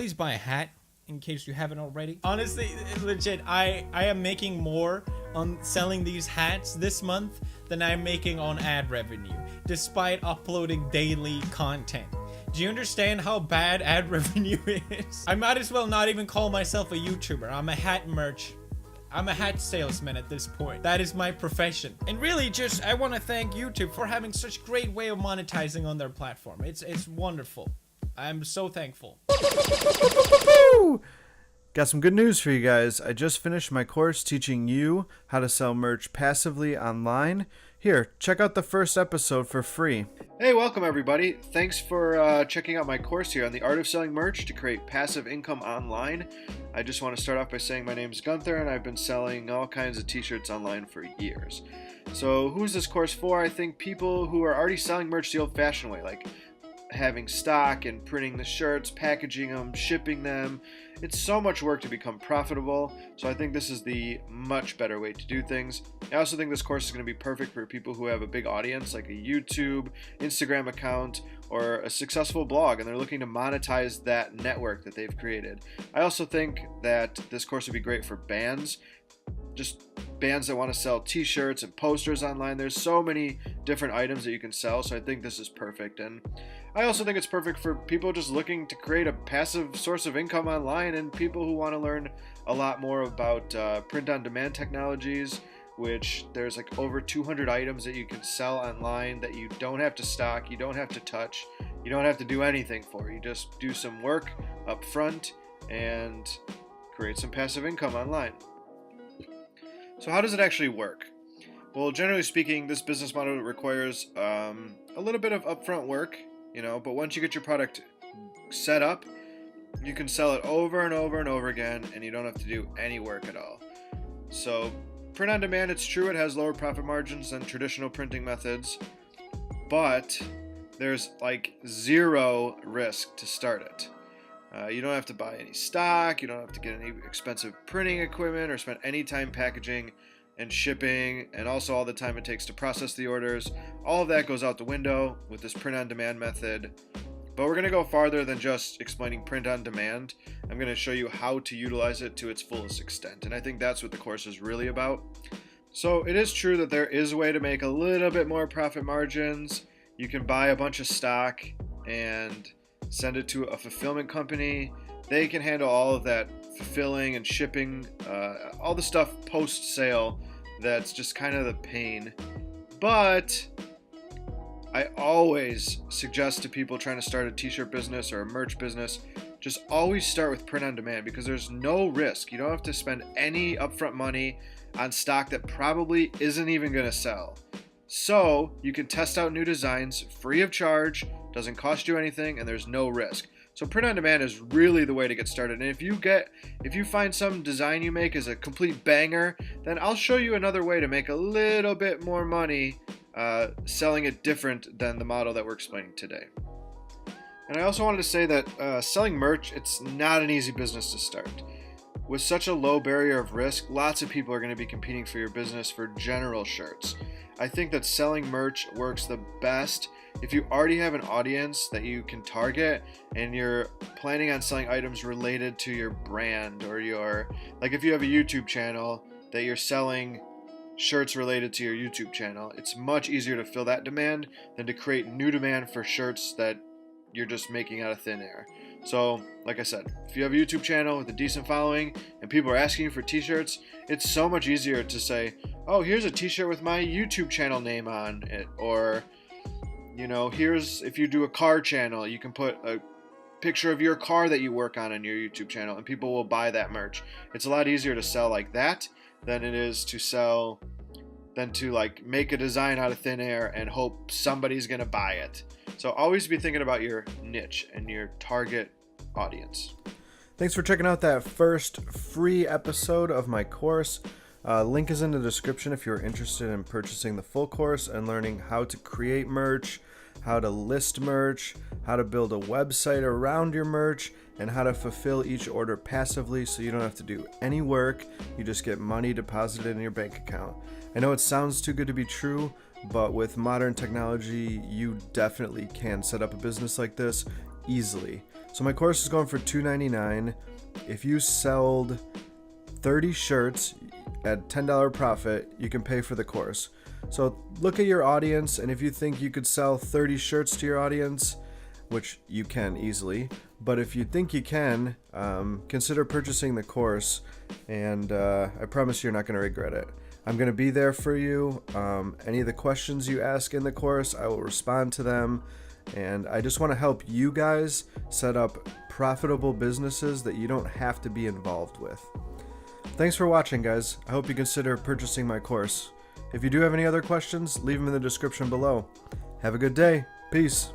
Please buy a hat in case you haven't already. Honestly, legit, I am making more on selling these hats this month than I'm making on ad revenue, despite uploading daily content. Do you understand how bad ad revenue is? I might as well not even call myself a YouTuber. I'm a hat salesman at this point. That is my profession. And really just, I want to thank YouTube for having such great way of monetizing on their platform. It's wonderful. I'm so thankful. Got some good news for you guys. I just finished my course teaching you how to sell merch passively online. Here, check out the first episode for free. Hey, welcome everybody. Thanks for checking out my course here on the art of selling merch to create passive income online. I just want to start off by saying my name is Gunther and I've been selling all kinds of t-shirts online for years. So who's this course for? I think people who are already selling merch the old-fashioned way, like having stock and printing the shirts, packaging them, shipping them. It's so much work to become profitable, so I think this is the much better way to do things. I also think this course is going to be perfect for people who have a big audience, like a YouTube, Instagram account, or a successful blog, and they're looking to monetize that network that they've created. I also think that this course would be great for bands, just bands that want to sell t-shirts and posters online. There's so many different items that you can sell, so I think this is perfect. And I also think it's perfect for people just looking to create a passive source of income online and people who want to learn a lot more about print-on-demand technologies, which there's like over 200 items that you can sell online that you don't have to stock, you don't have to touch, you don't have to do anything for. You just do some work up front and create some passive income online. So how does it actually work? Well, generally speaking, this business model requires a little bit of upfront work, but once you get your product set up, you can sell it over and over and over again, and you don't have to do any work at all. So print on demand, it's true, it has lower profit margins than traditional printing methods, but there's like zero risk to start it. You don't have to buy any stock, you don't have to get any expensive printing equipment or spend any time packaging and shipping, and also all the time it takes to process the orders. All of that goes out the window with this print-on-demand method. But we're going to go farther than just explaining print-on-demand. I'm going to show you how to utilize it to its fullest extent, and I think that's what the course is really about. So it is true that there is a way to make a little bit more profit margins. You can buy a bunch of stock and send it to a fulfillment company. They can handle all of that fulfilling and shipping, all the stuff post-sale that's just kind of the pain. But I always suggest to people trying to start a t-shirt business or a merch business, just always start with print on demand because there's no risk. You don't have to spend any upfront money on stock that probably isn't even going to sell. So you can test out new designs free of charge, doesn't cost you anything, and there's no risk. So print on demand is really the way to get started. And if you find some design you make is a complete banger, then I'll show you another way to make a little bit more money selling it different than the model that we're explaining today. And I also wanted to say that selling merch, it's not an easy business to start. With such a low barrier of risk, lots of people are going to be competing for your business for general shirts. I think that selling merch works the best if you already have an audience that you can target and you're planning on selling items related to your brand, or like if you have a YouTube channel that you're selling shirts related to your YouTube channel, it's much easier to fill that demand than to create new demand for shirts that you're just making out of thin air. So, like I said, if you have a YouTube channel with a decent following and people are asking you for t-shirts, it's so much easier to say, oh, here's a t-shirt with my YouTube channel name on it. Or, here's, if you do a car channel, you can put a picture of your car that you work on your YouTube channel and people will buy that merch. It's a lot easier to sell like that than it is to like make a design out of thin air and hope somebody's going to buy it. So always be thinking about your niche and your target audience. Thanks for checking out that first free episode of my course. Link is in the description if you're interested in purchasing the full course and learning how to create merch, how to list merch, how to build a website around your merch, and how to fulfill each order passively so you don't have to do any work. You just get money deposited in your bank account. I know it sounds too good to be true, but with modern technology, you definitely can set up a business like this easily. So my course is going for $2.99. If you sold 30 shirts at $10 profit, you can pay for the course. So look at your audience, and if you think you could sell 30 shirts to your audience, which you can easily, but if you think you can, consider purchasing the course, and I promise you're not going to regret it. I'm going to be there for you. Any of the questions you ask in the course, I will respond to them, and I just want to help you guys set up profitable businesses that you don't have to be involved with. Thanks for watching, guys. I hope you consider purchasing my course. If you do have any other questions, leave them in the description below. Have a good day. Peace.